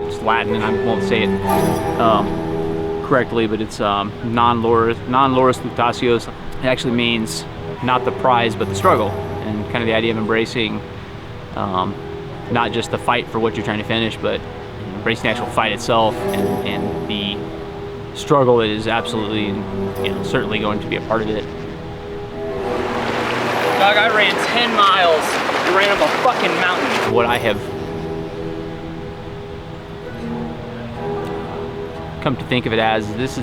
It's Latin, and I won't say it correctly, but it's non-loris luctatios. It actually means not the prize, but the struggle, and kind of the idea of embracing not just the fight for what you're trying to finish, but embracing the actual fight itself and the struggle that is absolutely, certainly going to be a part of it. Dog, I ran 10 miles. I ran up a fucking mountain. What I have come to think of it as, this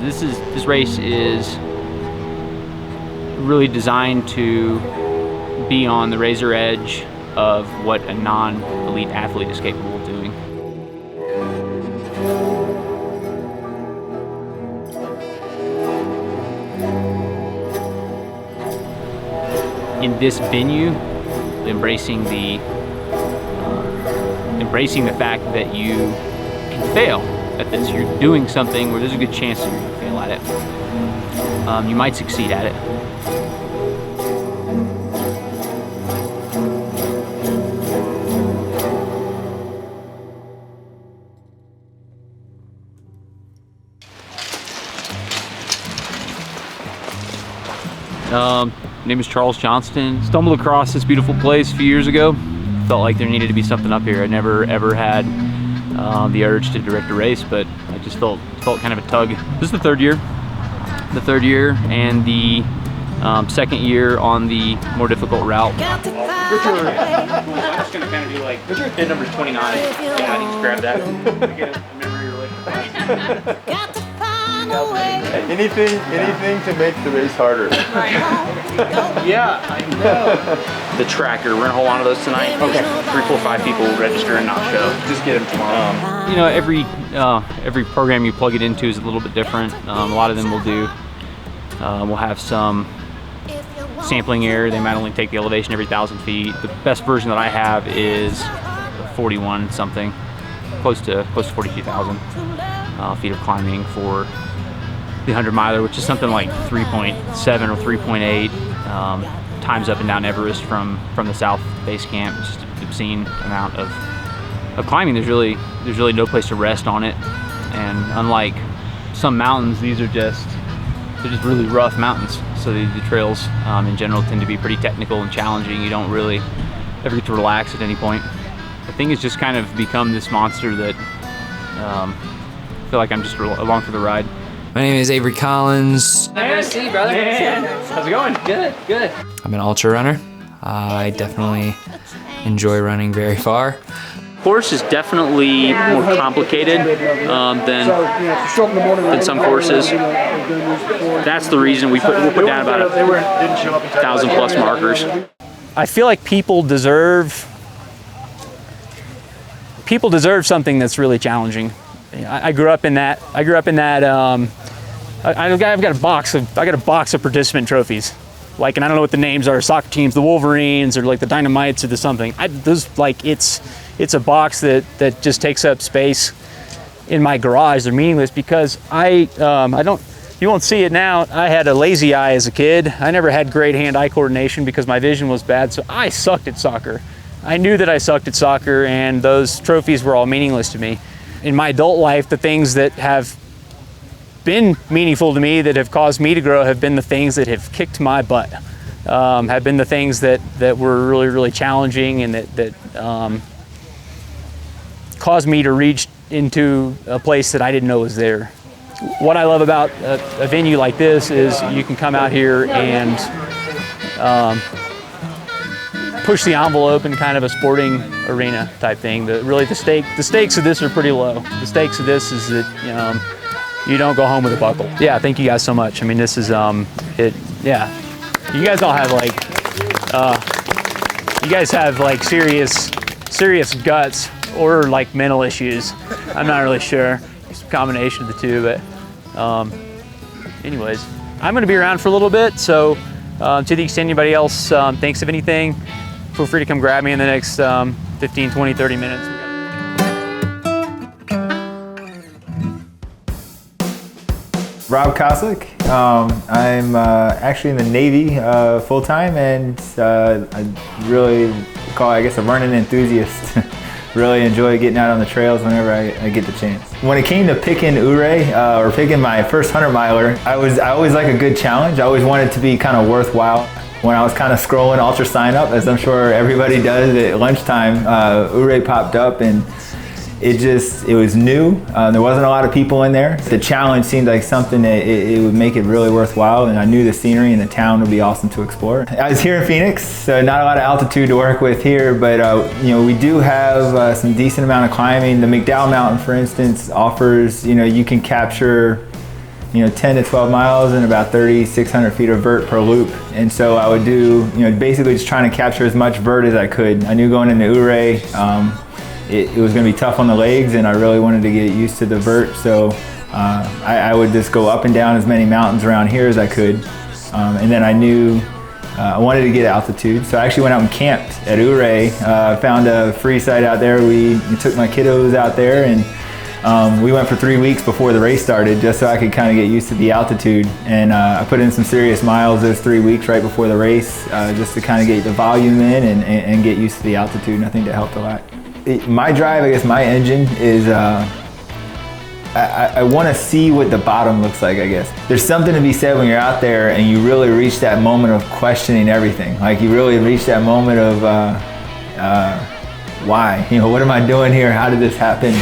race is really designed to be on the razor edge of what a non-elite athlete is capable of doing. In this venue, embracing the fact that you can fail at this. You're doing something where there's a good chance that you're going to fail at it. You might succeed at it. My name is Charles Johnston. Stumbled across this beautiful place a few years ago. Felt like there needed to be something up here. I never ever had the urge to direct a race, but I just felt kind of a tug. This is the third year, and the second year on the more difficult route. Richard, I'm just gonna kind of do like pin number 29. Yeah, I need to grab that. Get a memory related. Anything to make the race harder. Yeah, I know. The tracker, we're gonna hold on to those tonight. Okay. 3, 4, 5 people will register and not show. Just get them tomorrow. Every program you plug it into is a little bit different. A lot of them will do. We'll have some sampling error. They might only take the elevation every 1,000 feet. The best version that I have is 41 something, close to 42,000 feet of climbing for the 100 miler, which is something like 3.7 or 3.8 times up and down Everest from the south base camp. It's just an obscene amount of climbing. There's really no place to rest on it, and unlike some mountains, they're just really rough mountains. So the trails in general tend to be pretty technical and challenging. You don't really ever get to relax at any point. The thing has just kind of become this monster that I feel like I'm just along for the ride. My name is Avery Collins. Nice to see you, brother. Man. How's it going? Good. I'm an ultra runner. I definitely enjoy running very far. Course is definitely more complicated than some courses. That's the reason we'll put down about 1,000 plus markers. I feel like people deserve something that's really challenging. I grew up in that. I've got a box of participant trophies. Like, and I don't know what the names are, soccer teams, the Wolverines, or like the Dynamites, or the something. It's a box that just takes up space in my garage. They're meaningless because you won't see it now. I had a lazy eye as a kid. I never had great hand-eye coordination because my vision was bad, so I sucked at soccer. I knew that I sucked at soccer, and those trophies were all meaningless to me. In my adult life, the things that have been meaningful to me, that have caused me to grow, have been the things that have kicked my butt, have been the things that were really, really challenging, and that caused me to reach into a place that I didn't know was there. What I love about a venue like this is you can come out here and push the envelope in kind of a sporting arena type thing. The stakes of this are pretty low. The stakes of this is that you don't go home with a buckle. Yeah, thank you guys so much. I mean, this is yeah. You guys all have like serious guts or like mental issues. I'm not really sure. It's a combination of the two, but anyways, I'm gonna be around for a little bit, so to the extent anybody else thinks of anything, feel free to come grab me in the next 15, 20, 30 minutes. Rob Koslick. I'm actually in the Navy full-time, and I really call, I guess, a running enthusiast. really enjoy getting out on the trails whenever I get the chance. When it came to picking Ouray, or picking my first 100 miler, I always like a good challenge. I always wanted it to be kind of worthwhile. When I was kind of scrolling Ultra Sign Up, as I'm sure everybody does at lunchtime, Ouray popped up, and it was new. There wasn't a lot of people in there. The challenge seemed like something that it would make it really worthwhile, and I knew the scenery and the town would be awesome to explore. I was here in Phoenix, so not a lot of altitude to work with here, but you know, we do have some decent amount of climbing. The McDowell Mountain, for instance, offers, you know, you can capture 10 to 12 miles and about 3,600 feet of vert per loop. And so I would do, basically just trying to capture as much vert as I could. I knew going into Ouray, it was going to be tough on the legs, and I really wanted to get used to the vert. So I would just go up and down as many mountains around here as I could. And then I knew I wanted to get altitude. So I actually went out and camped at Ouray, found a free site out there. We took my kiddos out there, and we went for 3 weeks before the race started, just so I could kind of get used to the altitude. And I put in some serious miles those 3 weeks right before the race, just to kind of get the volume in and get used to the altitude, and I think that helped a lot. My drive, I guess my engine is, I want to see what the bottom looks like, I guess. There's something to be said when you're out there and you really reach that moment of questioning everything. Like, you really reach that moment of, why? What am I doing here? How did this happen?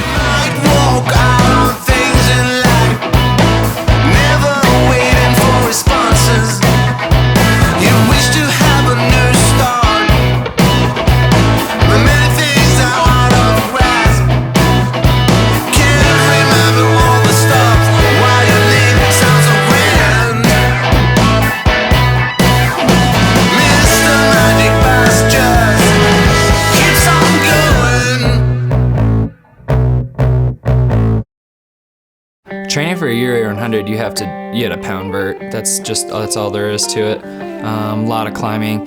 Training for a Ouray 100, you had a pound vert. That's all there is to it. A lot of climbing.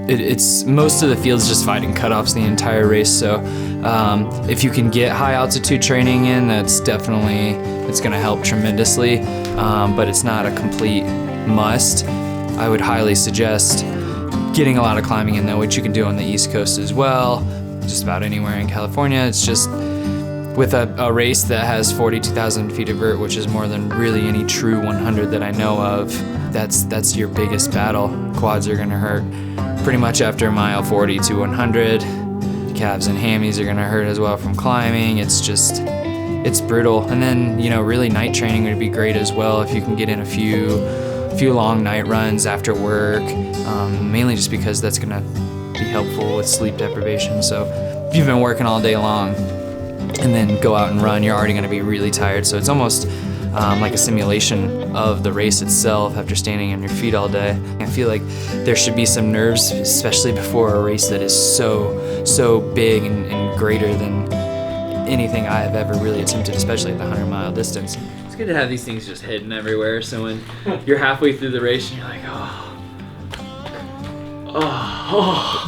It's most of the field's just fighting cutoffs the entire race. So if you can get high altitude training in, it's going to help tremendously. But it's not a complete must. I would highly suggest getting a lot of climbing in though, which you can do on the East Coast as well. Just about anywhere in California. It's just, with a race that has 42,000 feet of vert, which is more than really any true 100 that I know of, that's your biggest battle. Quads are gonna hurt pretty much after mile 40 to 100. Calves and hammies are gonna hurt as well from climbing. It's brutal. And then, really night training would be great as well if you can get in a few long night runs after work, mainly just because that's gonna be helpful with sleep deprivation. So if you've been working all day long, and then go out and run, you're already going to be really tired. So it's almost like a simulation of the race itself after standing on your feet all day. I feel like there should be some nerves, especially before a race that is so big and greater than anything I have ever really attempted, especially at the 100-mile distance. It's good to have these things just hidden everywhere, so when you're halfway through the race and you're like,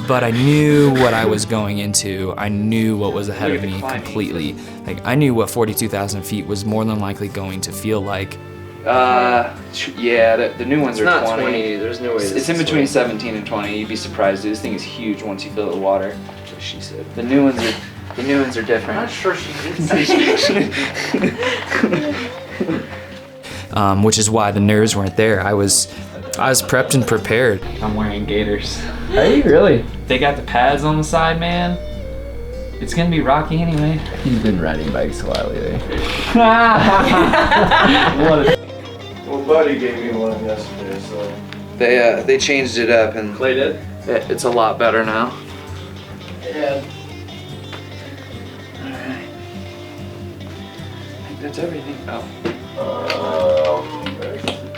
But I knew what I was going into. I knew what was ahead of me completely. Like, I knew what 42,000 feet was more than likely going to feel like. Yeah, the new ones It's are not 20. 20. There's no way. It's in between 17 and 20. You'd be surprised, dude. This thing is huge once you fill it with water. That's what she said. The new ones are different. I'm not sure she did say. Which is why the nerves weren't there. I was prepped and prepared. I'm wearing gaiters. Are you really? They got the pads on the side, man. It's gonna be rocky anyway. He's been riding bikes a while lately. Well, Buddy gave me one yesterday, so. They changed it up and Played it? it's a lot better now. Yeah. Alright. I think that's everything. Oh.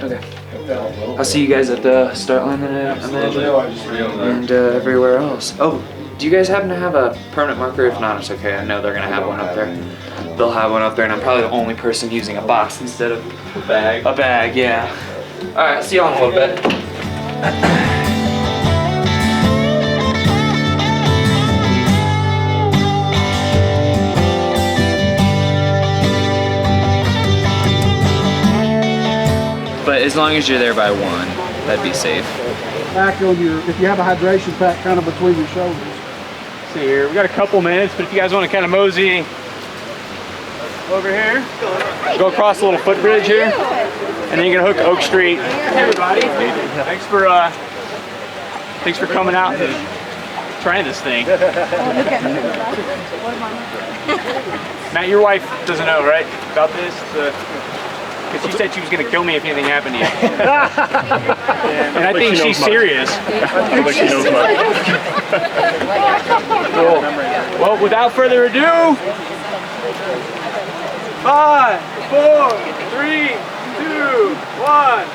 Okay. I'll see you guys at the start line then, I imagine. And everywhere else. Oh, do you guys happen to have a permanent marker? If not, it's okay. I know they're gonna have one up there. They'll have one up there, and I'm probably the only person using a box instead of A bag. a bag, yeah. Alright, I'll see you all in a little bit. But as long as you're there by 1, that'd be safe. Back on if you have a hydration pack kind of between your shoulders. see here. We got a couple minutes, but if you guys want to kind of mosey over here, go across the little footbridge here, and then you're gonna hook Oak Street. Hey everybody, thanks for coming out and trying this thing. Matt, your wife doesn't know, right, about this? Because she said she was going to kill me if anything happened to you. And I think she's serious. I don't think she knows much. Cool. Well, without further ado, 5, 4, 3, 2, 1.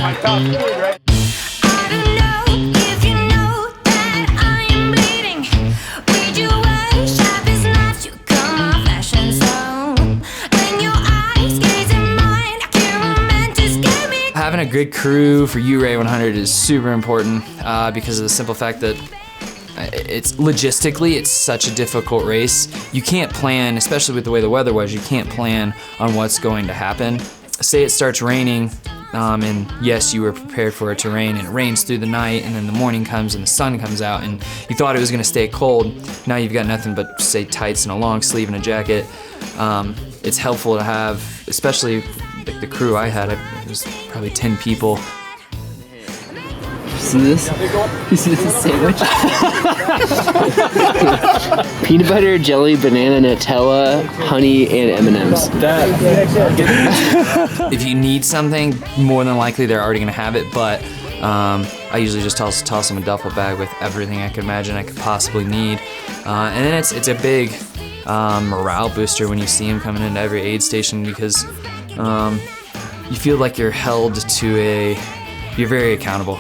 My top food, right? Having a good crew for Ouray 100 is super important because of the simple fact that it's logistically, it's such a difficult race. You can't plan, especially with the way the weather was, you can't plan on what's going to happen. Say it starts raining, and yes, you were prepared for it to rain, and it rains through the night, and then the morning comes and the sun comes out, and you thought it was gonna stay cold. Now you've got nothing but, say, tights and a long sleeve and a jacket. It's helpful to have, especially the crew I had, it was probably 10 people. See this? You see this sandwich? Peanut butter, jelly, banana, Nutella, honey, and M&Ms. If you need something, more than likely they're already gonna have it, but I usually just toss them a duffel bag with everything I could imagine I could possibly need. And then it's a big morale booster when you see them coming into every aid station because you feel like you're held to you're very accountable.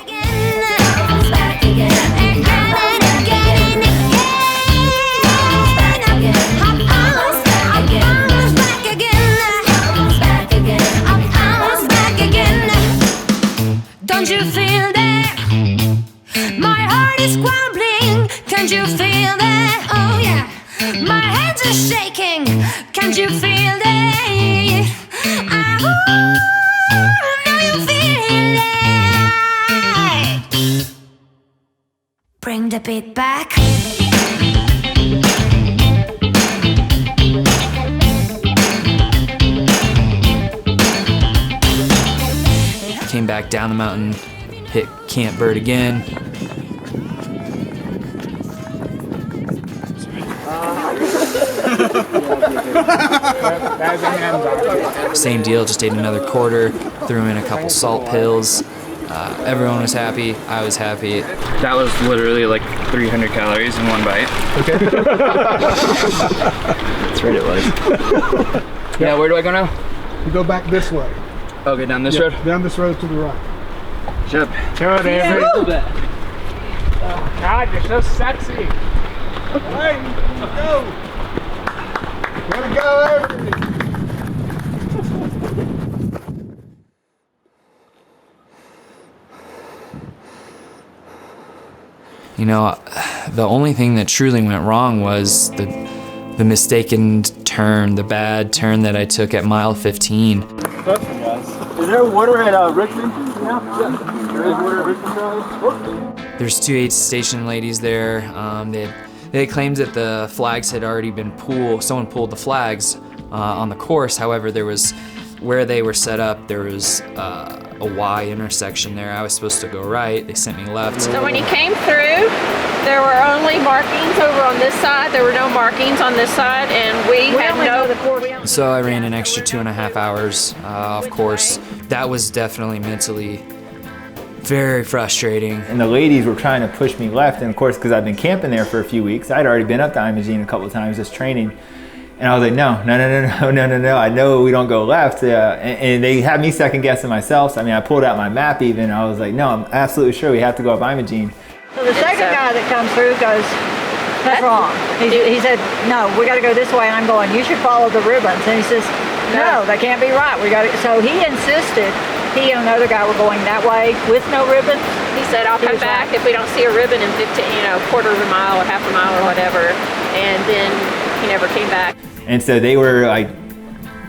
Don't you feel that? My heart is crumbling. Can't you feel that? Oh yeah. My hands are shaking. Can't you feel that? I know you feel it. Bring the beat back. Came back down the mountain, hit Camp Bird again. Same deal, just ate another quarter, threw in a couple salt pills. Everyone was happy, I was happy. That was literally like 300 calories in one bite. Okay. That's right, it was. Yeah, where do I go now? You go back this way. Okay, down this road? Down this road to the right. Chip. God, you're so sexy. Hey, go. Gotta go, Avery. You know, the only thing that truly went wrong was the mistaken turn, the bad turn that I took at mile 15. Is there water at Richmond? Yeah. There is water at Richmond. There's 2 aid station ladies there. They claimed that the flags had already been pulled. Someone pulled the flags on the course. However, there was where they were set up. There was a Y intersection there. I was supposed to go right. They sent me left. So when you came through, there were only markings over on this side. There were no markings on this side, and we had no. So I ran an extra 2.5 hours off course. That was definitely mentally very frustrating. And the ladies were trying to push me left, and of course, because I've been camping there for a few weeks, I'd already been up to Imogene a couple of times just training. And I was like, no, I know we don't go left. And they had me second guessing myself. So, I mean, I pulled out my map even. I was like, no, I'm absolutely sure we have to go up Imogene. So the second guy that comes through goes, that's wrong. He said, no, we got to go this way. And I'm going, you should follow the ribbons. And he says, no, that can't be right. We got to. So he insisted. He and another guy were going that way with no ribbon. He said, I'll come back if we don't see a ribbon in 15, quarter of a mile or half a mile or whatever. And then he never came back. And so they were like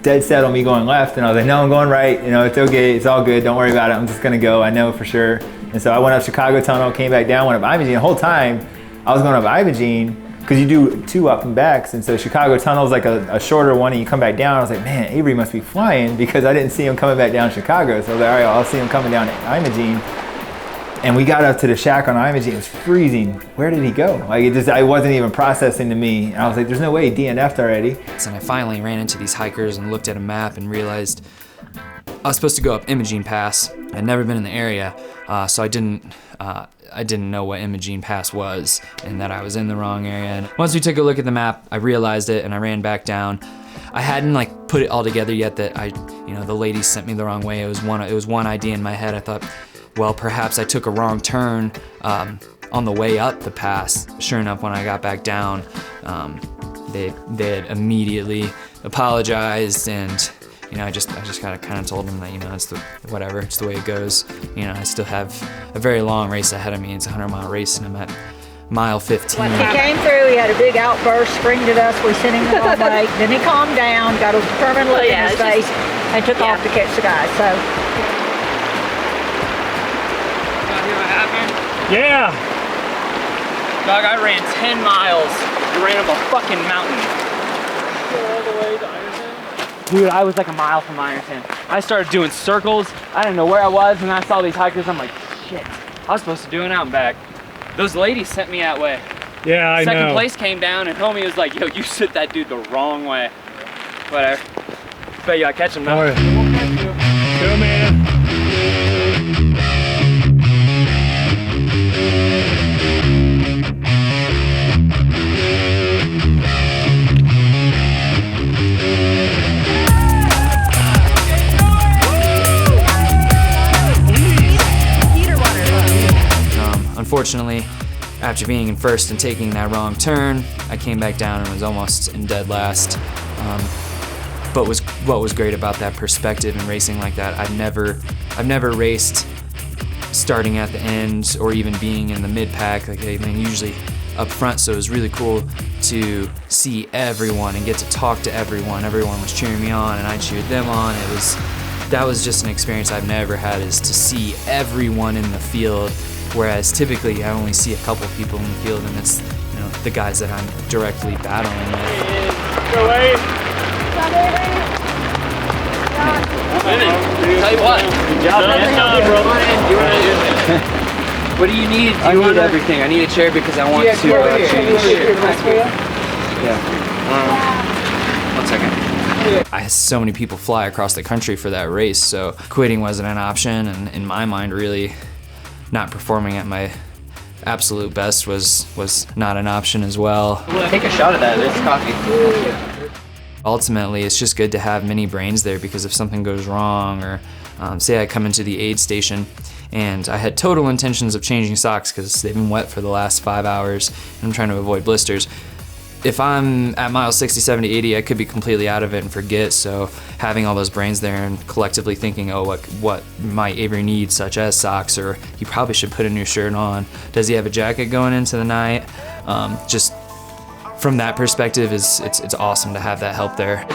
dead set on me going left, and I was like, no, I'm going right. You know, it's okay, it's all good. Don't worry about it. I'm just gonna go. I know for sure. And so I went up Chicago Tunnel, came back down, went up Imogene. The whole time I was going up Imogene, because you do 2 up and backs, and so Chicago Tunnel is like a shorter one, and you come back down. I was like, man, Avery must be flying, because I didn't see him coming back down Chicago. So I was like, all right, I'll see him coming down Imogene. And we got up to the shack on Imogene. It was freezing. Where did he go? Like, I wasn't even processing to me. I was like, there's no way he DNF'd already. And I finally ran into these hikers and looked at a map and realized I was supposed to go up Imogene Pass. I'd never been in the area, so I didn't know what Imogene Pass was and that I was in the wrong area. And once we took a look at the map, I realized it and I ran back down. I hadn't like put it all together yet that the ladies sent me the wrong way. It was one idea in my head. I thought, well, perhaps I took a wrong turn on the way up the pass. Sure enough, when I got back down, they had immediately apologized, and I just kind of told them that it's whatever, it's the way it goes. I still have a very long race ahead of me. It's a 100-mile race, and I'm at mile 15. When he came through, he had a big outburst, screamed at us, we sent him the wrong way. Then he calmed down, got a determined look in his face, and took off to catch the guy. So. Yeah! Dog, I ran 10 miles. I ran up a fucking mountain. All the way to Ironton? Dude, I was like a mile from Ironton. I started doing circles. I didn't know where I was, and I saw these hikers. I'm like, shit. I was supposed to do an out and back. Those ladies sent me that way. Yeah, I know. Second place came down, and homie was like, yo, you sent that dude the wrong way. Whatever. Bet you I catch him now. All right. Go, man. Unfortunately, after being in first and taking that wrong turn, I came back down and was almost in dead last. But what was great about that perspective and racing like that, I've never raced starting at the end or even being in the mid pack. Like I've been usually up front, so it was really cool to see everyone and get to talk to everyone. Everyone was cheering me on, and I cheered them on. That was just an experience I've never had, is to see everyone in the field. Whereas typically I only see a couple people in the field, and it's the guys that I'm directly battling with. Go away. Tell you what. Good job, man. What do you need? I need everything. I need a chair because I want to change. Yeah. 1 second. I had so many people fly across the country for that race, so quitting wasn't an option, and in my mind, really, not performing at my absolute best was not an option as well. Take a shot of that. It's coffee. Ultimately, it's just good to have many brains there, because if something goes wrong, or say I come into the aid station and I had total intentions of changing socks because they've been wet for the last 5 hours and I'm trying to avoid blisters. If I'm at mile 60, 70, 80, I could be completely out of it and forget. So having all those brains there and collectively thinking, oh, what might Avery need, such as socks, or he probably should put a new shirt on. Does he have a jacket going into the night? Just from that perspective, it's awesome to have that help there.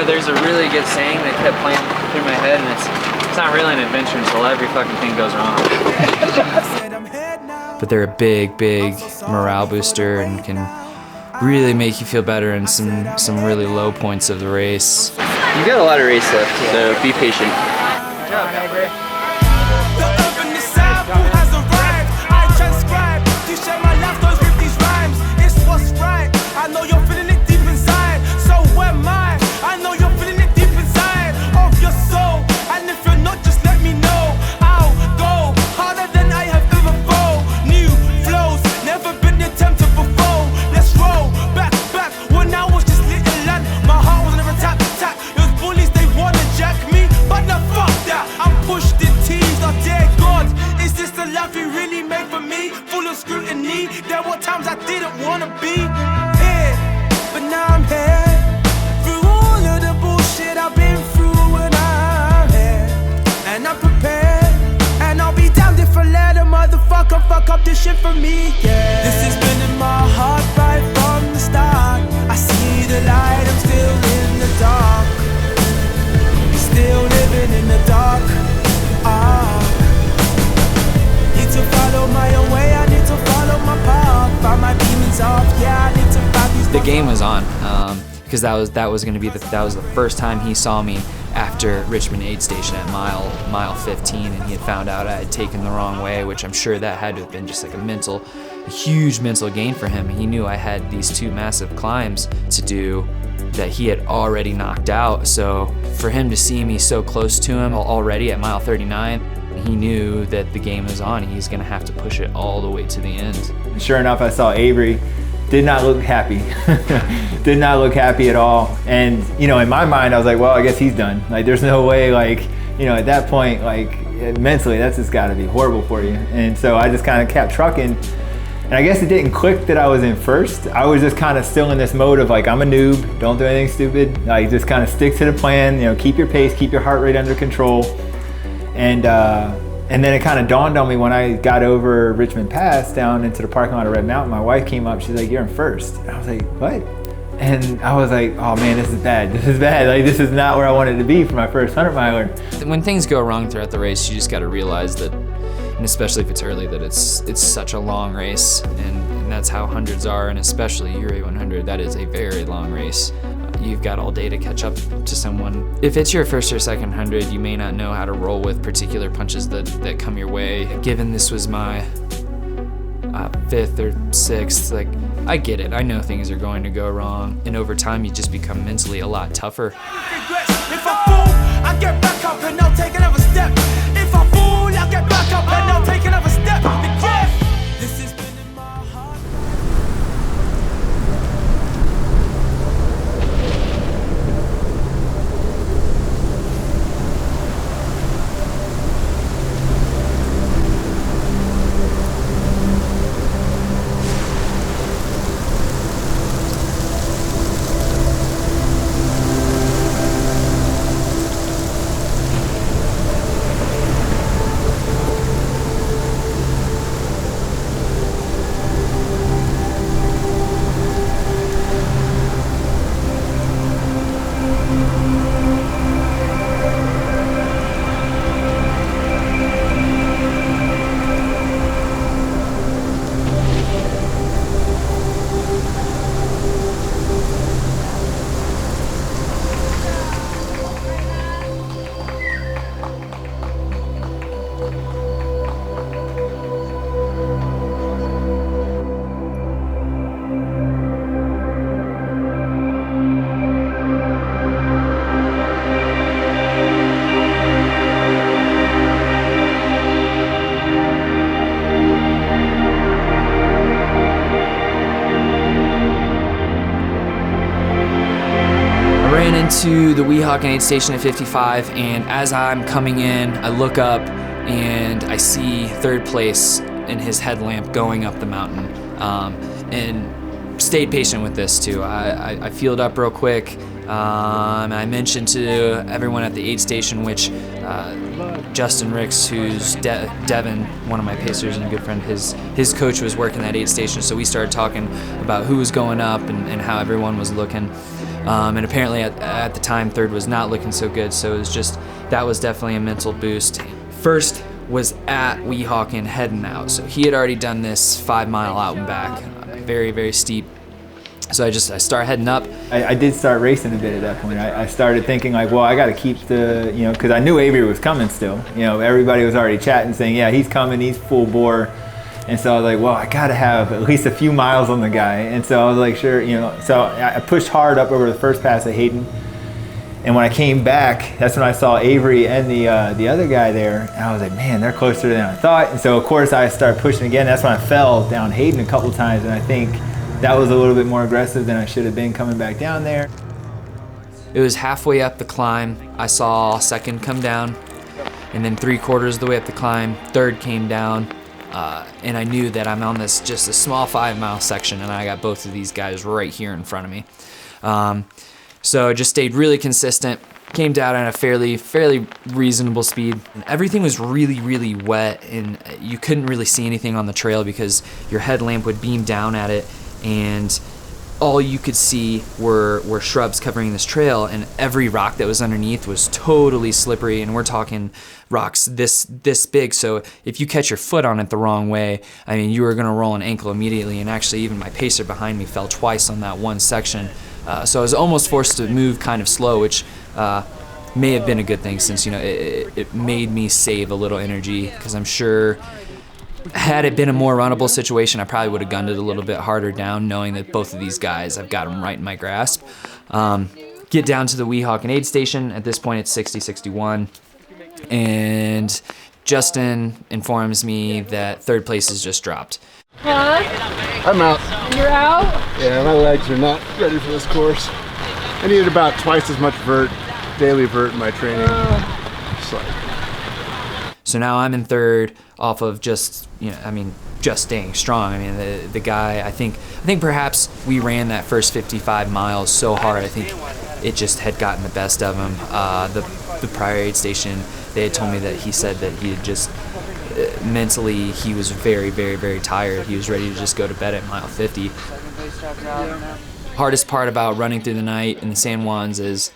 There's a really good saying that kept playing through my head, and it's not really an adventure until every fucking thing goes wrong. But they're a big, big morale booster and can really make you feel better in some really low points of the race. You got a lot of race left, so be patient. Good job, Avery. Fuck up this shit for me, yeah. This has been in my heart right from the start. I see the light, I'm still in the dark. still living in the dark. Need to follow my own way, I need to follow my path. Find my demons off, yeah, I need to find these. The game was on, because that was going to be the first time he saw me after Richmond aid station at mile 15, and he had found out I had taken the wrong way, which I'm sure that had to have been just like a huge mental gain for him. He knew I had these 2 massive climbs to do that he had already knocked out. So for him to see me so close to him already at mile 39, he knew that the game was on. He's gonna have to push it all the way to the end. Sure enough, I saw Avery. Did not look happy. Did not look happy at all. And you know, in my mind, I was like, well, I guess he's done. Like, there's no way, like, you know, at that point, like, mentally, that's just gotta be horrible for you. And so I just kind of kept trucking. And I guess it didn't click that I was in first. I was just kind of still in this mode of like, I'm a noob, don't do anything stupid. Like, just kind of stick to the plan, you know, keep your pace, keep your heart rate under control. And then it kind of dawned on me when I got over Richmond Pass down into the parking lot of Red Mountain. My wife came up, she's like, you're in first. And I was like, what? And I was like, oh man, this is bad. This is bad. Like, this is not where I wanted to be for my first 100 miler. When things go wrong throughout the race, you just got to realize that, and especially if it's early, that it's such a long race, and that's how hundreds are, and especially Ouray 100, that is a very long race. You've got all day to catch up to someone. If it's your first or second 100, you may not know how to roll with particular punches that come your way. Given this was my 5th or 6th, like, I get it. I know things are going to go wrong, and over time, you just become mentally a lot tougher. If I fall, I get back up and I'll take another step. If I fall, I get back up and I'll take another step. This has been in my heart. To the Weehawken aid station at 55, and as I'm coming in, I look up and I see 3rd place in his headlamp going up the mountain, and stayed patient with this too. I fueled up real quick. I mentioned to everyone at the aid station, which Justin Ricks, who's Devin, one of my pacers and a good friend, his coach was working that aid station, so we started talking about who was going up and how everyone was looking. And apparently at the time, 3rd was not looking so good, so it was just, that was definitely a mental boost. First was at Weehawken heading out, so he had already done this 5 mile out and back, very, very steep. So I start heading up. I did start racing a bit at that point. I started thinking like, well, I got to keep the, you know, because I knew Avery was coming still. You know, everybody was already chatting saying, yeah, he's coming, he's full bore. And so I was like, well, I gotta have at least a few miles on the guy. And so I was like, sure, you know. So I pushed hard up over the first pass at Hayden. And when I came back, that's when I saw Avery and the other guy there. And I was like, man, they're closer than I thought. And so of course I started pushing again. That's when I fell down Hayden a couple times. And I think that was a little bit more aggressive than I should have been coming back down there. It was halfway up the climb. I saw 2nd come down, and then 3/4 of the way up the climb, 3rd came down. And I knew that I'm on this just a small 5 mile section, and I got both of these guys right here in front of me. So I just stayed really consistent, came down at a fairly reasonable speed. And everything was really, really wet, and you couldn't really see anything on the trail because your headlamp would beam down at it, and all you could see were shrubs covering this trail, and every rock that was underneath was totally slippery, and we're talking rocks this big. So if you catch your foot on it the wrong way, I mean, you were gonna roll an ankle immediately. And actually even my pacer behind me fell twice on that one section. So I was almost forced to move kind of slow, which may have been a good thing, since, you know, it made me save a little energy, because I'm sure had it been a more runnable situation, I probably would have gunned it a little bit harder down, knowing that both of these guys, I've got them right in my grasp. Get down to the Weehawken aid station. At this point, it's 60-61. And Justin informs me that third place has just dropped. Huh? I'm out. You're out? Yeah, my legs are not ready for this course. I needed about twice as much daily vert in my training. So now I'm in third off of just, you know, I mean, just staying strong. I mean, the guy, I think perhaps we ran that first 55 miles so hard, I think it just had gotten the best of him. The prior aid station, they had told me that he said that he had just, mentally, he was very, very, very tired. He was ready to just go to bed at mile 50. Hardest part about running through the night in the San Juans is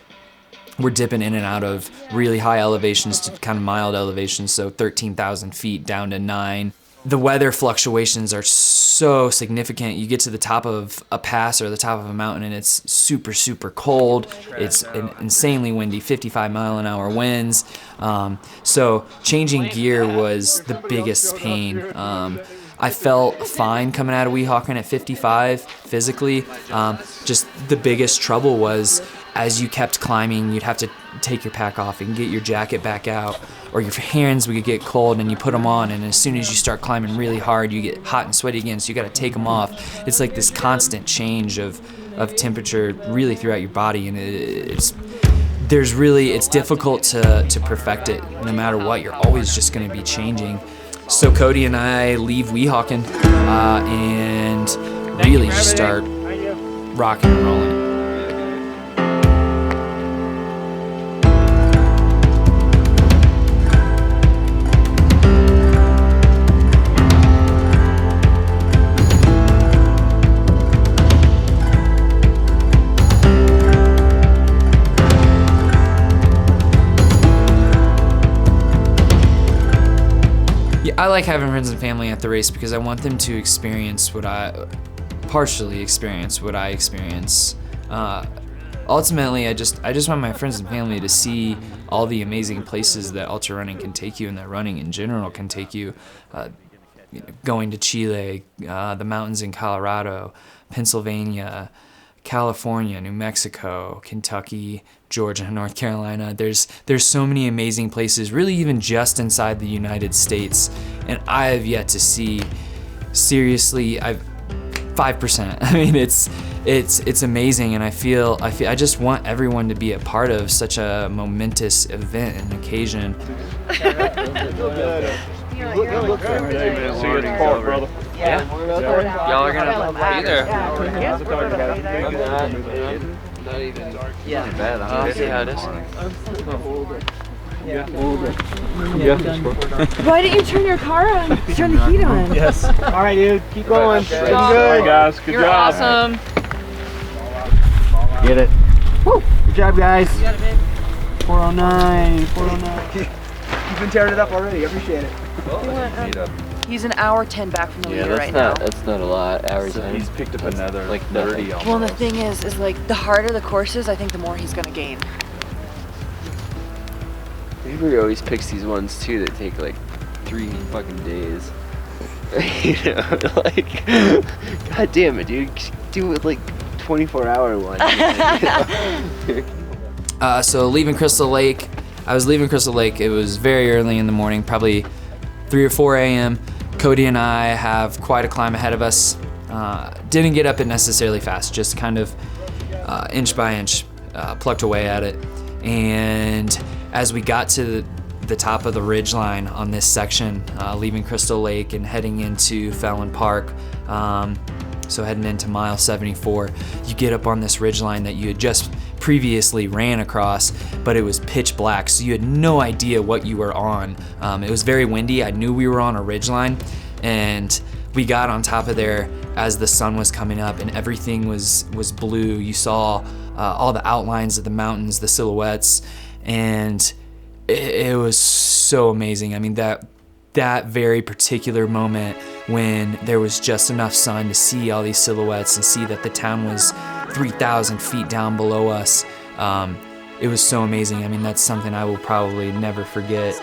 we're dipping in and out of really high elevations to kind of mild elevations, so 13,000 feet down to 9. The weather fluctuations are so significant. You get to the top of a pass or the top of a mountain and it's super, super cold. It's insanely windy, 55-mile-an-hour winds. So changing gear was the biggest pain. I felt fine coming out of Weehawken at 55 physically. Just the biggest trouble was as you kept climbing, you'd have to take your pack off and get your jacket back out, or your hands would get cold and you put them on, and as soon as you start climbing really hard, you get hot and sweaty again, so you gotta take them off. It's like this constant change of temperature really throughout your body, and it's difficult to perfect it. No matter what, you're always just gonna be changing. So Cody and I leave Weehawken and really just start rocking and rolling. I like having friends and family at the race because I want them to partially experience what I experience. Ultimately, I just want my friends and family to see all the amazing places that ultra running can take you, and that running in general can take you. Going to Chile, the mountains in Colorado, Pennsylvania, California, New Mexico, Kentucky, Georgia, North Carolina. There's so many amazing places, really even just inside the United States, and I have yet to see, seriously, 5%. I mean, it's amazing, and I just want everyone to be a part of such a momentous event and occasion. See you at Park, brother. Yeah. Y'all are gonna be there. Not even. Yeah. Bad. I'll see how it is. Why didn't you turn your car on? Turn the heat on. Yes. All right, dude. Keep going. Good Good. job. All right, guys. Good You're job. awesome. Get it. Woo. Good job, guys. You got it, babe. 409, 409. You've been tearing it up already. I appreciate it. He's an hour 10 back from the leader that's right not, now. That's not a lot. Hour 10. He's picked up another like 30 almost. Well, the thing is like the harder the courses, I think the more he's gonna gain. Avery always picks these ones too that take like 3 fucking days. You know, like, god damn it, dude. Do it like 24-hour one. So leaving Crystal Lake, I was leaving Crystal Lake. It was very early in the morning, probably 3 or 4 a.m. Cody and I have quite a climb ahead of us. Didn't get up it necessarily fast, just kind of inch by inch, plucked away at it. And as we got to the top of the ridge line on this section, leaving Crystal Lake and heading into Fallon Park, so heading into mile 74, you get up on this ridge line that you had just previously ran across, but it was pitch black, so you had no idea what you were on. It was very windy. I knew we were on a ridge line, and we got on top of there as the sun was coming up and everything was blue. You saw all the outlines of the mountains, the silhouettes, and it was so amazing. I mean, that very particular moment when there was just enough sun to see all these silhouettes and see that the town was 3,000 feet down below us, it was so amazing. I mean, that's something I will probably never forget.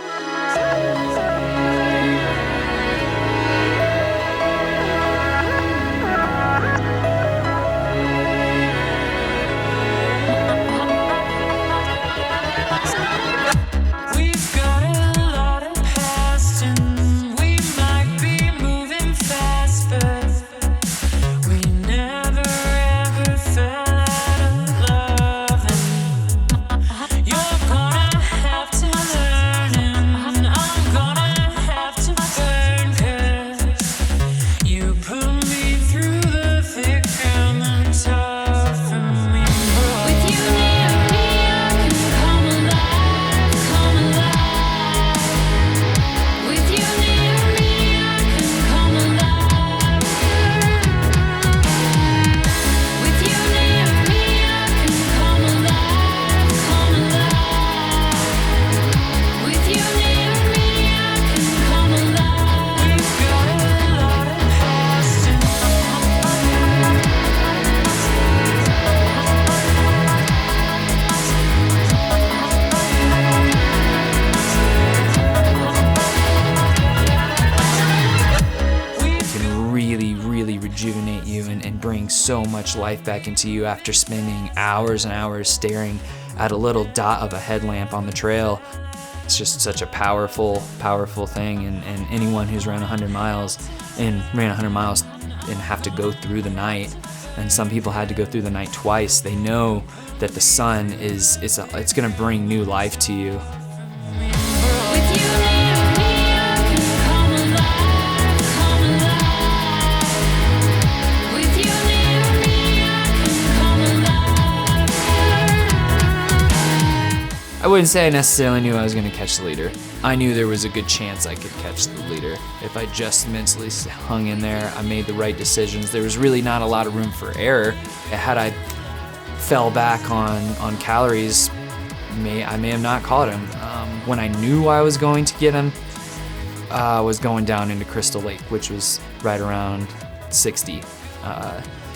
Rejuvenate you and bring so much life back into you after spending hours and hours staring at a little dot of a headlamp on the trail. It's just such a powerful thing, and anyone who's run 100 miles and ran 100 miles and have to go through the night, and some people had to go through the night twice, they know that the sun it's gonna bring new life to you. I wouldn't say I necessarily knew I was going to catch the leader. I knew there was a good chance I could catch the leader. If I just mentally hung in there, I made the right decisions. There was really not a lot of room for error. Had I fell back on calories, I may have not caught him. When I knew I was going to get him, I was going down into Crystal Lake, which was right around 60.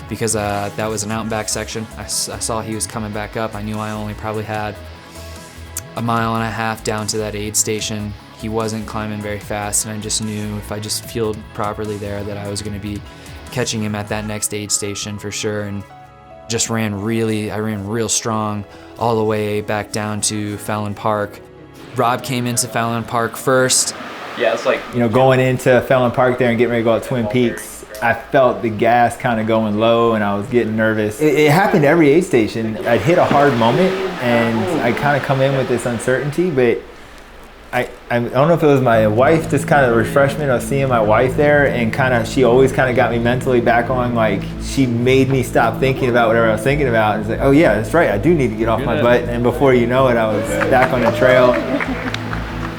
Because that was an out and back section. I saw he was coming back up. I knew I only probably had a mile and a half down to that aid station. He wasn't climbing very fast, and I just knew if I just fueled properly there that I was going to be catching him at that next aid station for sure. And just I ran real strong all the way back down to Fallon Park. Rob came into Fallon Park first. Yeah, it's like, going into Fallon Park there and getting ready to go up Twin Peaks, I felt the gas kind of going low and I was getting nervous. It happened to every aid station. I'd hit a hard moment and I kind of come in with this uncertainty, but I don't know if it was my wife, just kind of the refreshment of seeing my wife there, and she always kind of got me mentally back on, like, she made me stop thinking about whatever I was thinking about. And it's like, oh yeah, that's right, I do need to get off my butt. And before you know it, I was back on the trail.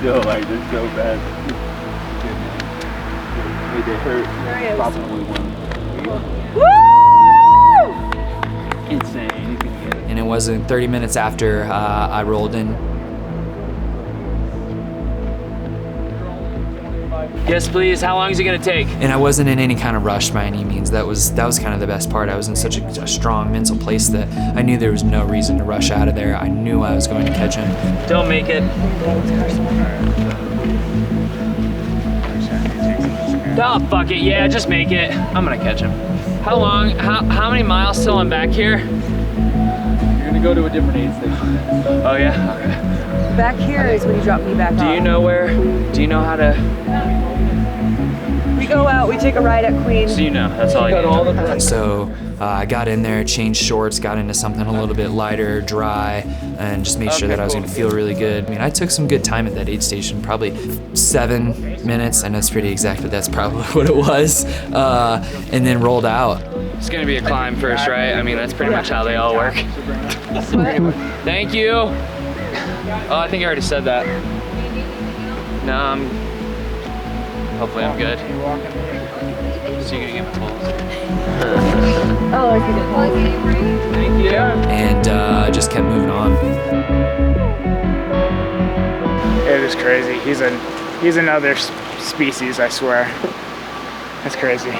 Yo, like, this so bad. They hurt. Probably one. Insane. And it wasn't 30 minutes after I rolled in. yes, please. How long is it gonna take? And I wasn't in any kind of rush by any means. That was kind of the best part. I was in such a strong mental place that I knew there was no reason to rush out of there. I knew I was going to catch him. Don't make it. Oh, fuck it. Yeah, just make it. I'm gonna catch him. How long? How many miles till I'm back here? You're gonna go to a different aid station. Oh yeah. Okay. Back here is when you drop me back off. Do you know where? Do you know how to? We go out. We take a ride at Queen. So you know. That's all I need. So I got in there, changed shorts, got into something a little bit lighter, dry, and just made sure that I was gonna feel really good. I mean, I took some good time at that aid station, probably 7 minutes. I know it's pretty exact, but that's probably what it was. And then rolled out. It's gonna be a climb first, right? I mean, that's pretty much how they all work. Thank you. Oh, I think I already said that. No, Hopefully I'm good. So you're gonna get my balls. Oh, I see. Thank you. And just kept moving on. It is crazy. He's another species, I swear. That's crazy.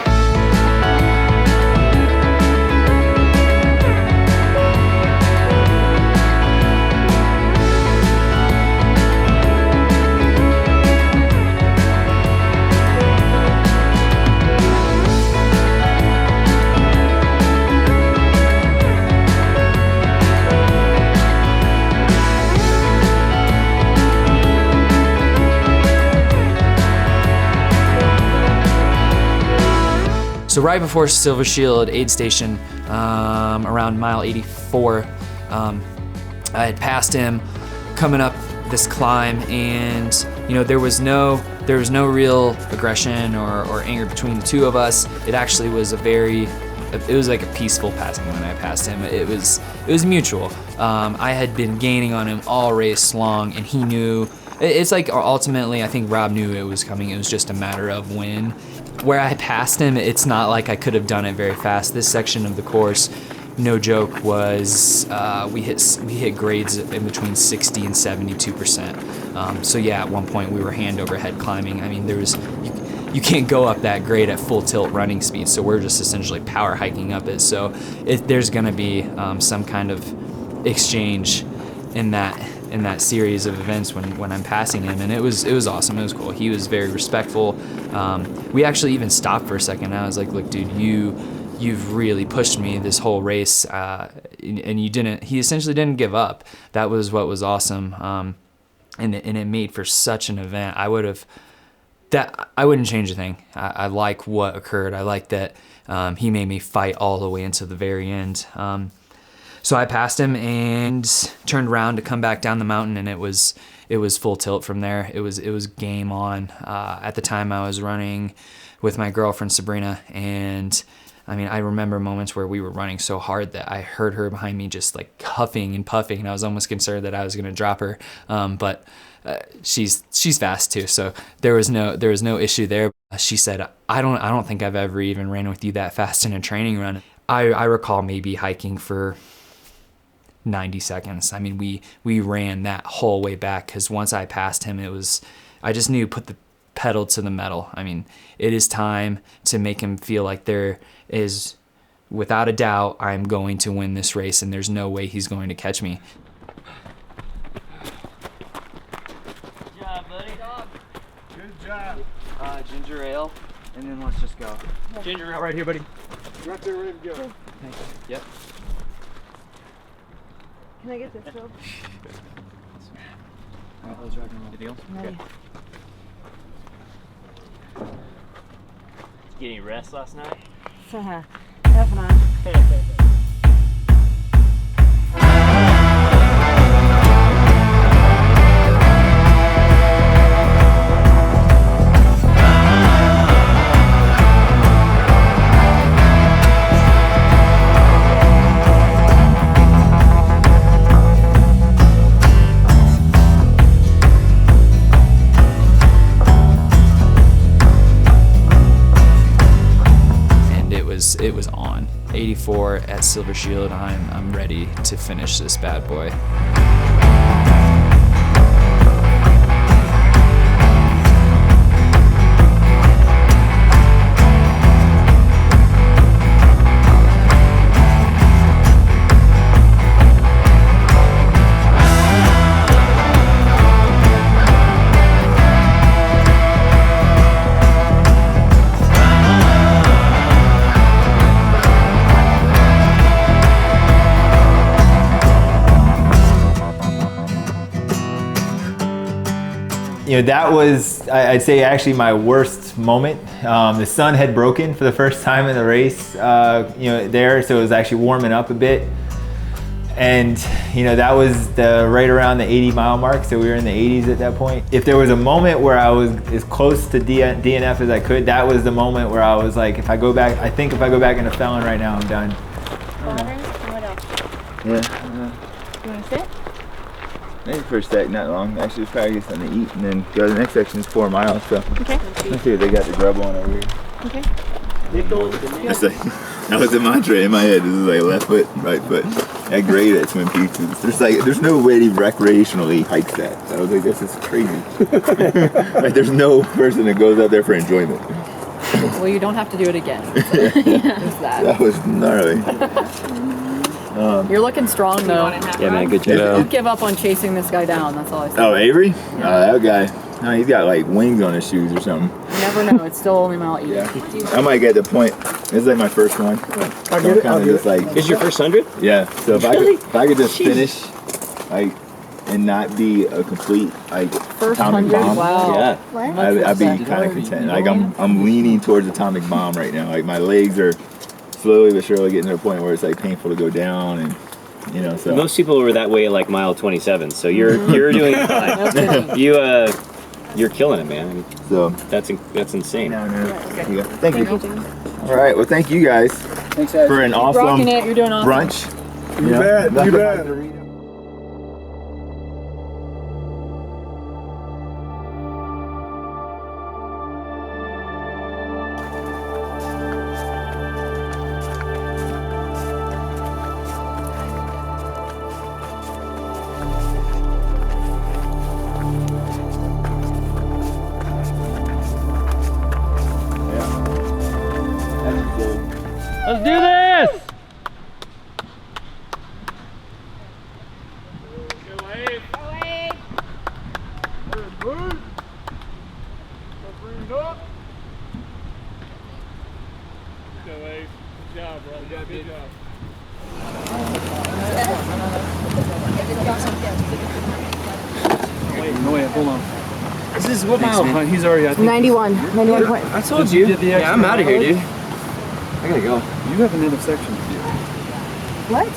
So right before Silver Shield aid station, around mile 84, I had passed him coming up this climb, and there was no real aggression or anger between the two of us. It actually was it was like a peaceful passing when I passed him. It was mutual. I had been gaining on him all race long, and he knew. It's like ultimately, I think Rob knew it was coming. It was just a matter of when. Where I passed him, it's not like I could have done it very fast. This section of the course, no joke, was we hit grades in between 60 and 72%. So yeah, at one point we were hand over head climbing. I mean, you can't go up that grade at full tilt running speed. So we're just essentially power hiking up it. So there's gonna be some kind of exchange in that series of events when I'm passing him, and it was awesome. It was cool. He was very respectful. We actually even stopped for a second. I was like, look, dude, you've really pushed me this whole race, and you didn't. He essentially didn't give up. That was what was awesome, and it made for such an event. I wouldn't change a thing. I like what occurred. I like that he made me fight all the way into the very end. So I passed him and turned around to come back down the mountain, and it was full tilt from there. It was game on. At the time I was running with my girlfriend Sabrina, and I mean, I remember moments where we were running so hard that I heard her behind me just like huffing and puffing, and I was almost concerned that I was gonna drop her. But she's fast too, so there was no issue there. She said, I don't think I've ever even ran with you that fast in a training run. I recall maybe hiking for 90 seconds. I mean, we ran that whole way back, because once I passed him, I just knew, put the pedal to the metal. I mean, it is time to make him feel like there is, without a doubt, I'm going to win this race, and there's no way he's going to catch me. Good job, buddy. Good job. Ginger ale, and then let's just go. Ginger ale right here, buddy. Right there, ready to go. Thanks. Yep. Can I get this rope? Good deal. Okay. Did you get any rest last night? F9. It was on. 84 at Silver Shield. I'm ready to finish this bad boy. That was, I'd say, actually my worst moment. The sun had broken for the first time in the race, there, so it was actually warming up a bit. And, that was right around the 80-mile mark, so we were in the 80s at that point. If there was a moment where I was as close to DNF as I could, that was the moment where I was like, if I go back into Felon right now, I'm done. Water? What else? Yeah. You want to sit? maybe for a sec, not long. Actually, just probably get something to eat and then go to the next section. Is 4 miles. So Okay. let's see what they got the grub on over here. Okay. That's like, that was the mantra in my head. This is like left foot, right foot. That grade at Twin Peaks, there's no way to recreationally hike that. I was like, this is crazy. Like, there's no person that goes out there for enjoyment. Well, you don't have to do it again. There's that. That was gnarly. You're looking strong though. Yeah, man, good job. Don't give up on chasing this guy down. That's all I say. Oh, Avery? That guy. No, he's got like wings on his shoes or something. You never know. It's still only mile 8. Yeah. I might get the point. This is like my first one. I'll get it. Is your first 100? Yeah. So if I could just finish, like, and not be a complete like First atomic 100? bomb. Wow. Yeah. What? I'd be kind of content. Like I'm leaning towards atomic bomb right now. Like my legs are slowly but surely getting to a point where it's like painful to go down, and you know. So most people were that way at like mile 27. So you're doing fine. You're killing it, man. So that's insane. No. Yeah. Thank you. All right. Well, thank you guys for an awesome rocking it. You're doing awesome. brunch. You bet. You bet. Let's do this! Wait, hold on. This is what mile? He's already, I think. 91 point. I told you. Yeah, I'm out of here, dude. I gotta go. You have an end of section to do. What?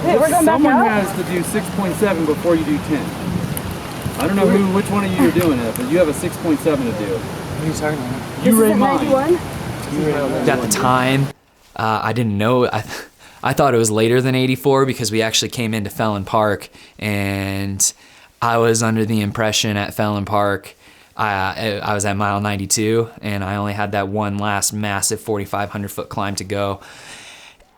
Wait, we're going back Someone out? has to do 6.7 before you do 10. I don't know which one of you are doing it, but you have a 6.7 to do. What are you talking about? Ouray mine. At the time, I didn't know. I thought it was later than 84 because we actually came into Fallon Park, and I was under the impression at Fallon Park I was at mile 92, and I only had that one last massive 4,500 foot climb to go.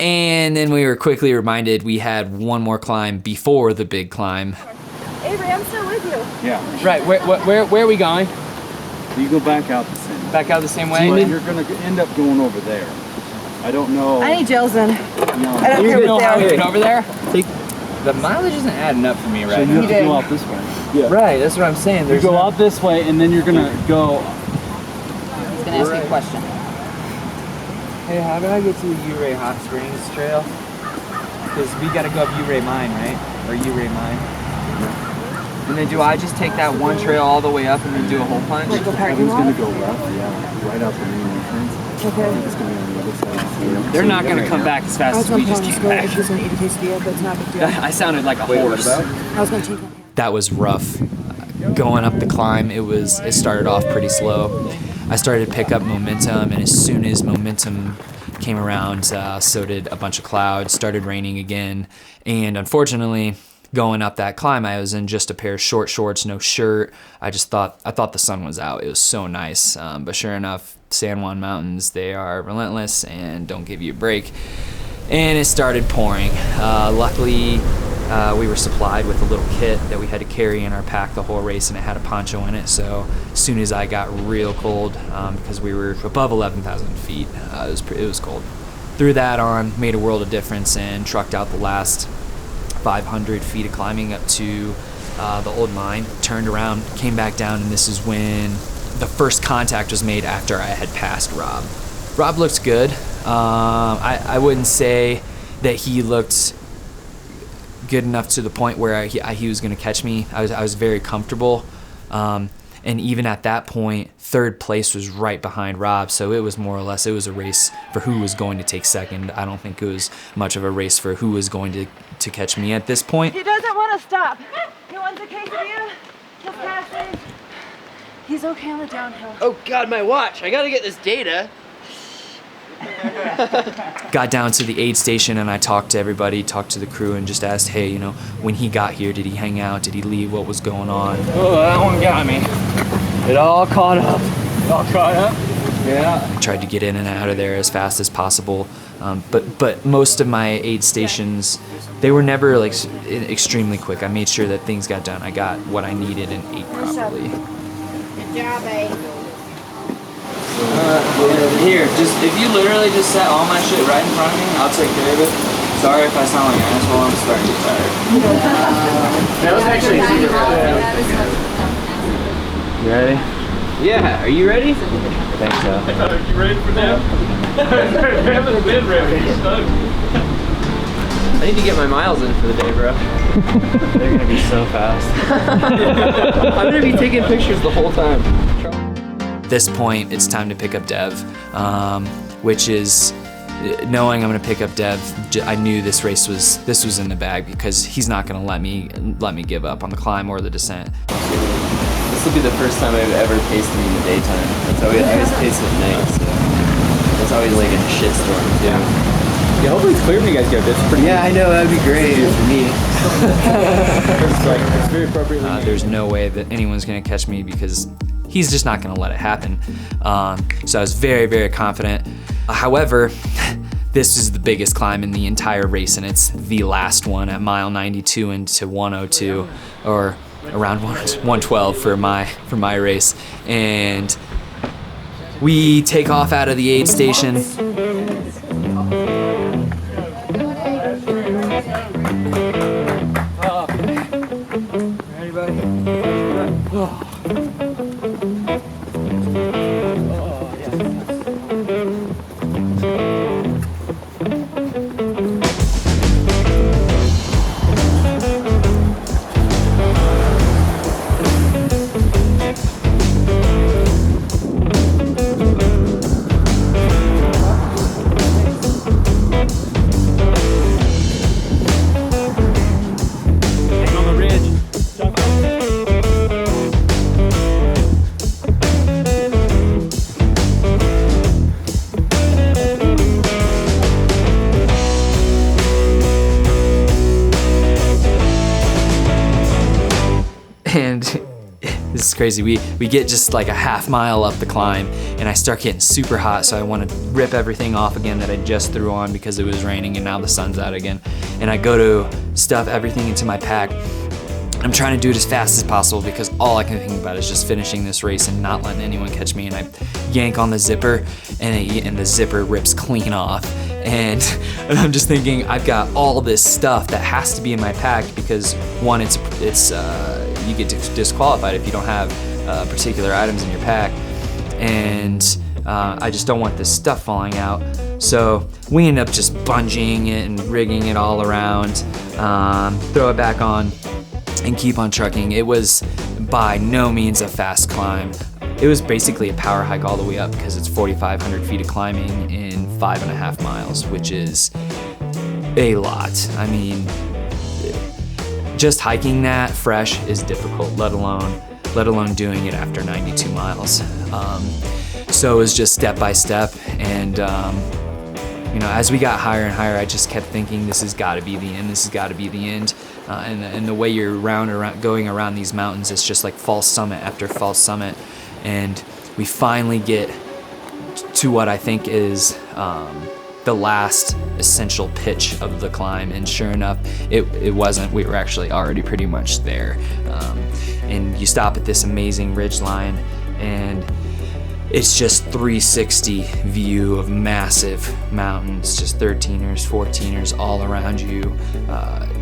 And then we were quickly reminded we had one more climb before the big climb. Avery, I'm still with you. Yeah. Right, where are we going? You go back out the same way. Back out the same way? But you're going to end up going over there. I don't know. I need gels in. No. I don't care what how they to are. get over there? The mileage isn't adding up for me right So now. you have to go out this way. Yeah. Right, that's what I'm saying. You go out this way, and then you're going to go. He's gonna ask me a question. Hey, how do I get to the Ouray Hot Springs Trail? Because we got to go up Ouray Mine, right? Or Ouray Mine. And then do I just take that one trail all the way up and then do a whole punch? Everyone's going to go left, yeah, right out the main entrance. Okay. I think it's going to be on the other side. They're not going to come back as fast as we just came back. I was going to eat a quesadilla, but it's not a big deal. I sounded like a horse. I was going to take one. That was rough. Going up the climb, it started off pretty slow. I started to pick up momentum, and as soon as momentum came around, so did a bunch of clouds. Started raining again, and unfortunately, going up that climb, I was in just a pair of short shorts, no shirt. I thought the sun was out. It was so nice, but sure enough, San Juan Mountains, they are relentless and don't give you a break. And it started pouring. Luckily, we were supplied with a little kit that we had to carry in our pack the whole race, and it had a poncho in it. So as soon as I got real cold, because we were above 11,000 feet, it was cold. Threw that on, made a world of difference, and trucked out the last 500 feet of climbing up to the old mine. Turned around, came back down, and this is when the first contact was made after I had passed Rob. Rob looked good. I wouldn't say that he looked good enough to the point where he was going to catch me. I was very comfortable, and even at that point, third place was right behind Rob. So it was more or less, it was a race for who was going to take second. I don't think it was much of a race for who was going to catch me at this point. He doesn't want to stop. He wants a quesadilla. Just pass me. He's okay on the downhill. Oh God, my watch! I gotta get this data. Got down to the aid station and I talked to everybody, talked to the crew, and just asked, hey, you know, when he got here, did he hang out? Did he leave? What was going on? Oh, that one got me. It all caught up. Yeah. Tried to get in and out of there as fast as possible, but most of my aid stations, they were never like extremely quick. I made sure that things got done. I got what I needed and ate properly. Good job, babe. Here, if you literally just set all my shit right in front of me, I'll take care of it. Sorry if I sound like an asshole, I'm starting to get tired. That was actually super You ready? Yeah, are you ready? Thanks, so. You ready for that? I haven't been ready. I need to get my miles in for the day, bro. They're gonna be so fast. I'm gonna be taking pictures the whole time. At this point, it's time to pick up Dev, which is, knowing I'm gonna pick up Dev, I knew this was in the bag because he's not gonna let me give up on the climb or the descent. This will be the first time I've ever paced him in the daytime. That's always, I always pace at night, so it's always like a shitstorm too. Yeah, hopefully it's clear when you guys go. That's pretty. Yeah, I know, that'd be great for me. It's very appropriate. There's no way that anyone's gonna catch me because he's just not gonna let it happen. So I was very, very confident. However, this is the biggest climb in the entire race, and it's the last one at mile 92 into 102, or around 112 for my race. And we take off out of the aid station. Ready, buddy? Oh. And this is crazy. We get just like a half mile up the climb and I start getting super hot, so I want to rip everything off again that I just threw on because it was raining and now the sun's out again. And I go to stuff everything into my pack. I'm trying to do it as fast as possible because all I can think about is just finishing this race and not letting anyone catch me. And I yank on the zipper and the zipper rips clean off. And I'm just thinking, I've got all this stuff that has to be in my pack because one, it's you get disqualified if you don't have particular items in your pack, and I just don't want this stuff falling out. So we end up just bungeeing it and rigging it all around, throw it back on, and keep on trucking. It was by no means a fast climb. It was basically a power hike all the way up because it's 4,500 feet of climbing in 5.5 miles, which is a lot. I mean, just hiking that fresh is difficult, let alone doing it after 92 miles. So it was just step by step, and you know, as we got higher and higher, I just kept thinking, this has got to be the end. This has got to be the end. And the way you're going around these mountains, it's just like false summit after false summit. And we finally get to what I think is the last essential pitch of the climb, and sure enough, it wasn't. We were actually already pretty much there. And you stop at this amazing ridge line, and it's just 360 view of massive mountains, just 13ers, 14ers all around you.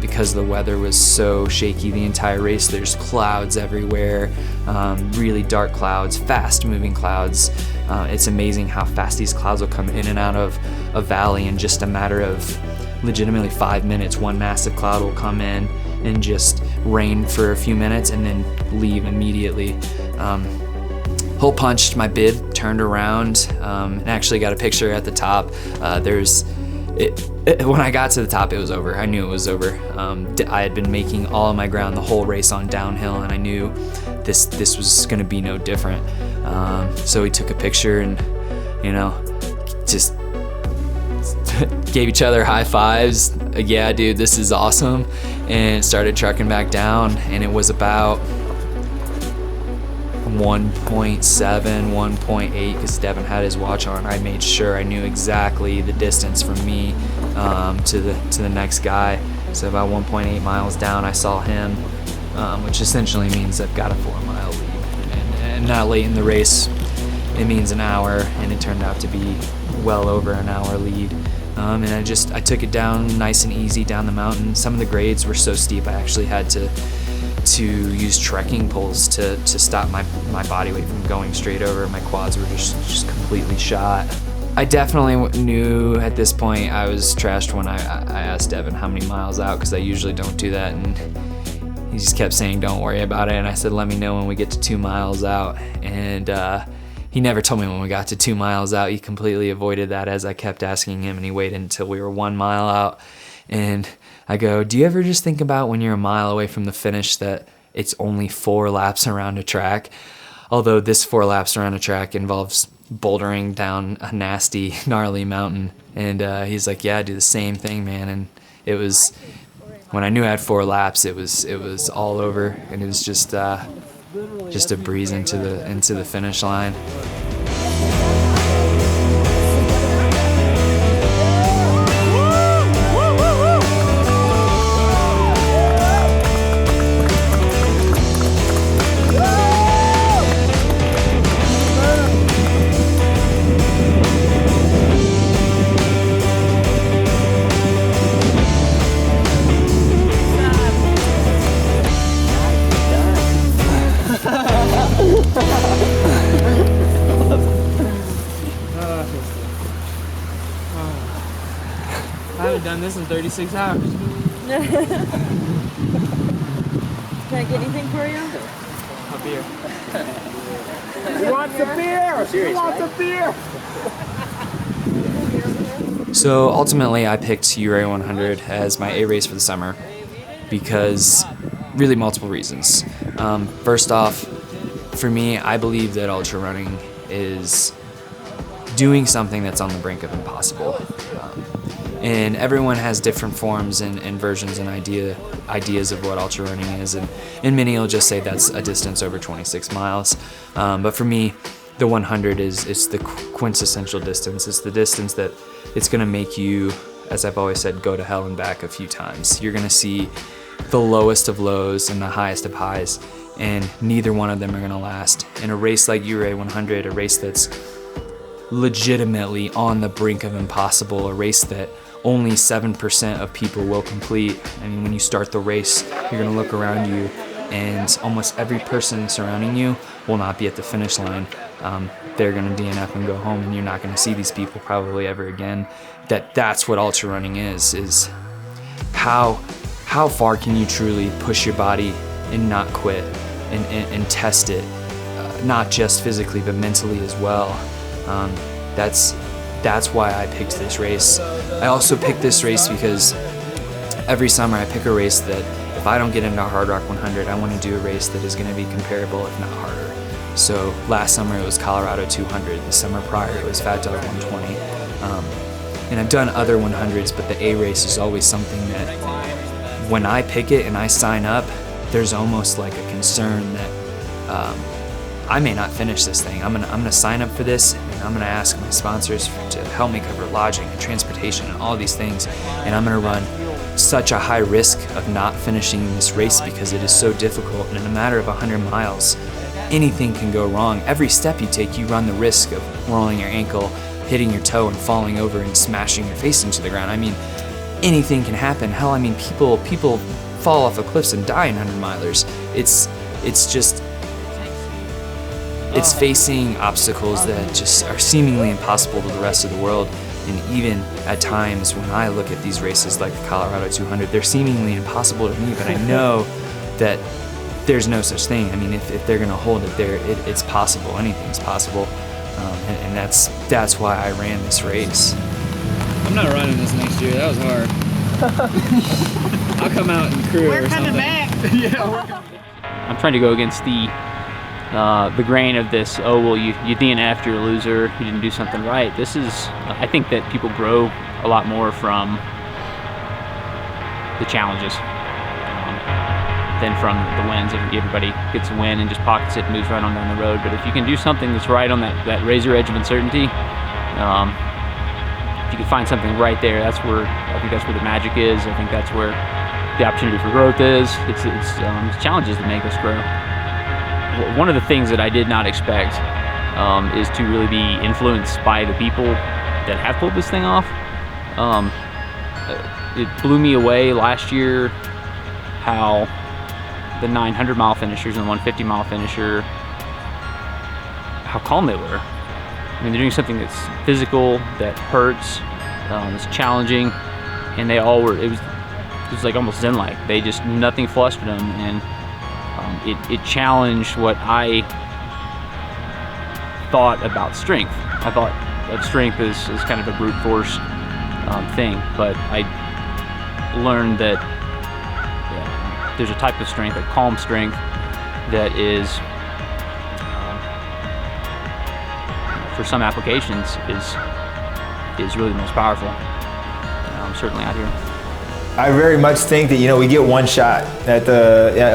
Because the weather was so shaky the entire race, there's clouds everywhere, really dark clouds, fast moving clouds. It's amazing how fast these clouds will come in and out of a valley in just a matter of legitimately 5 minutes. One massive cloud will come in and just rain for a few minutes and then leave immediately. Hole punched my bib, turned around, and actually got a picture at the top. When I got to the top, it was over. I knew it was over. I had been making all of my ground the whole race on downhill, and I knew this was going to be no different. So we took a picture, and you know, just gave each other high fives. Yeah, dude, this is awesome. And started trucking back down, and it was about 1.7, 1.8, because Devin had his watch on. I made sure I knew exactly the distance from me to the next guy. So about 1.8 miles down, I saw him, which essentially means I've got a 4-mile lead. And not late in the race, it means an hour, and it turned out to be well over an hour lead. And I took it down nice and easy down the mountain. Some of the grades were so steep I actually had to use trekking poles to stop my body weight from going straight over. My quads were just completely shot. I definitely knew at this point I was trashed when I asked Devin how many miles out, because I usually don't do that, and he just kept saying don't worry about it, and I said let me know when we get to 2 miles out, and he never told me when we got to 2 miles out. He completely avoided that as I kept asking him, and he waited until we were 1 mile out. And I go, do you ever just think about when you're a mile away from the finish that it's only 4 laps around a track? Although this 4 laps around a track involves bouldering down a nasty, gnarly mountain. And he's like, yeah, I do the same thing, man. And it was, when I knew I had 4 laps, it was all over, and it was just a breeze into the finish line. I haven't done this in 36 hours. Can I get anything for you? A beer. Who wants a beer? Who wants a beer? So ultimately I picked Ouray 100 as my A race for the summer because really multiple reasons. First off, for me, I believe that ultra running is doing something that's on the brink of impossible. And everyone has different forms and versions and ideas of what ultra running is, and many will just say that's a distance over 26 miles. But for me, the 100 it's the quintessential distance. It's the distance that it's going to make you, as I've always said, go to hell and back a few times. You're going to see the lowest of lows and the highest of highs, and neither one of them are going to last. In a race like Ouray 100, a race that's legitimately on the brink of impossible, a race that only 7% of people will complete. I mean, when you start the race, you're gonna look around you and almost every person surrounding you will not be at the finish line. They're gonna DNF and go home, and you're not gonna see these people probably ever again. That's what ultra running is how far can you truly push your body and not quit and test it, not just physically but mentally as well. That's why I picked this race. I also picked this race because every summer I pick a race that if I don't get into Hard Rock 100, I want to do a race that is going to be comparable, if not harder. So last summer it was Colorado 200. The summer prior it was Fat Dog 120. And I've done other 100s, but the A race is always something that when I pick it and I sign up, there's almost like a concern that I may not finish this thing. I'm gonna sign up for this, and I'm gonna ask my sponsors to help me cover lodging and transportation and all these things, and I'm gonna run such a high risk of not finishing this race because it is so difficult, and in a matter of 100 miles, anything can go wrong. Every step you take, you run the risk of rolling your ankle, hitting your toe, and falling over and smashing your face into the ground. I mean, anything can happen. Hell, I mean, people fall off of cliffs and die in 100 milers. It's facing obstacles that just are seemingly impossible to the rest of the world. And even at times when I look at these races like the Colorado 200, they're seemingly impossible to me, but I know that there's no such thing. I mean, if they're gonna hold it there, it's possible. Anything's possible. And that's why I ran this race. I'm not running this next year. That was hard. I'll come out and crew. We're coming back. Yeah. I'm trying to go against the the grain of this, oh, well, you DNF'd, you're a loser, you didn't do something right. This is, I think that people grow a lot more from the challenges than from the wins. Everybody gets a win and just pockets it and moves right on down the road. But if you can do something that's right on that razor edge of uncertainty, if you can find something right there, I think that's where the magic is. I think that's where the opportunity for growth is. It's challenges that make us grow. One of the things that I did not expect is to really be influenced by the people that have pulled this thing off. It blew me away last year how the 900-mile finishers and the 150-mile finisher, how calm they were. I mean, they're doing something that's physical, that hurts, it's challenging, and they all were, it was like almost zen-like. They just, nothing flustered them, and it challenged what I thought about strength. I thought of strength as kind of a brute force thing, but I learned that there's a type of strength, a calm strength, that is, for some applications, is really the most powerful. Certainly out here. I very much think that, you know, we get one shot at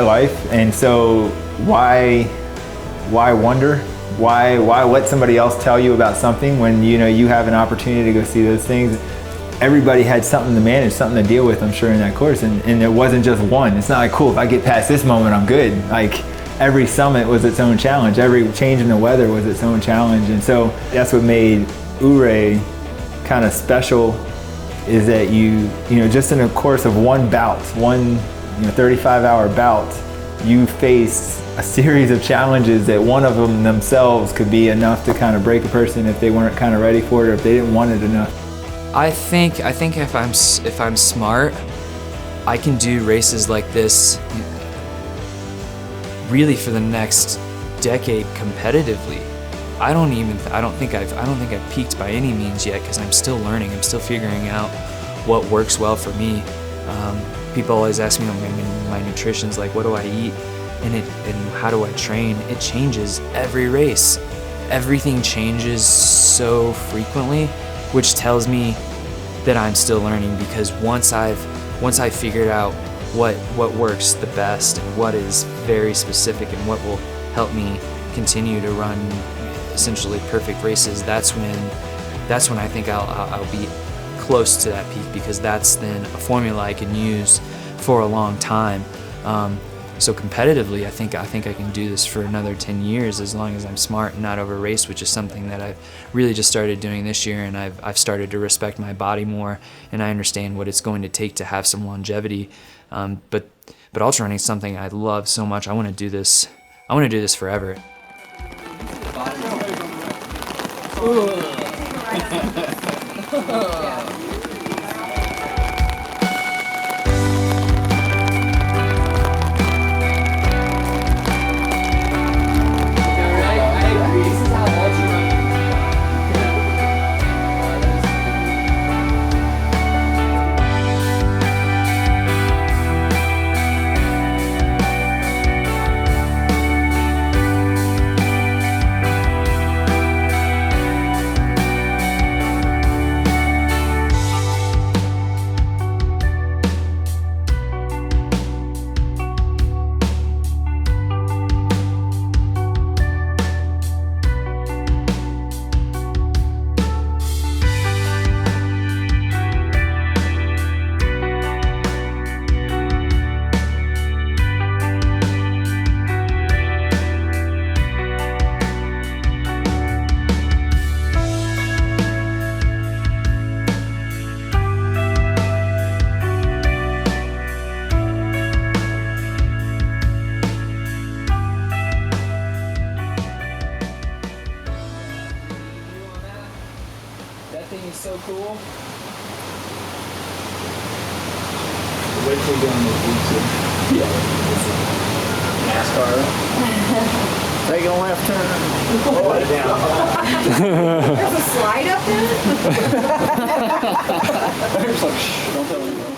life, and so why wonder? Why let somebody else tell you about something when you have an opportunity to go see those things? Everybody had something to manage, something to deal with, I'm sure, in that course, and there wasn't just one. It's not like, cool, if I get past this moment, I'm good. Like, every summit was its own challenge. Every change in the weather was its own challenge, and so that's what made Ouray kind of special. Is that you just in a course of one bout, 35-hour bout, you face a series of challenges that one of them themselves could be enough to kind of break a person if they weren't kind of ready for it or if they didn't want it enough. I think if I'm smart, I can do races like this really for the next decade competitively. I don't think I've peaked by any means yet, because I'm still learning. I'm still figuring out what works well for me. People always ask me my nutrition's like, what do I eat, and how do I train? It changes every race. Everything changes so frequently, which tells me that I'm still learning, because once I've figured out what works the best and what is very specific and what will help me continue to run essentially perfect races, that's when I think I'll be close to that peak, because that's then a formula I can use for a long time. So competitively, I think I can do this for another 10 years as long as I'm smart and not over race, which is something that I've really just started doing this year, and I've started to respect my body more, and I understand what it's going to take to have some longevity. But ultra running is something I love so much. I want to do this forever. So cool. Wait till we go on those boots. Yeah. NASCAR. Take a left turn. Pull it down. There's a slide up there? There's like, shh, don't tell anyone.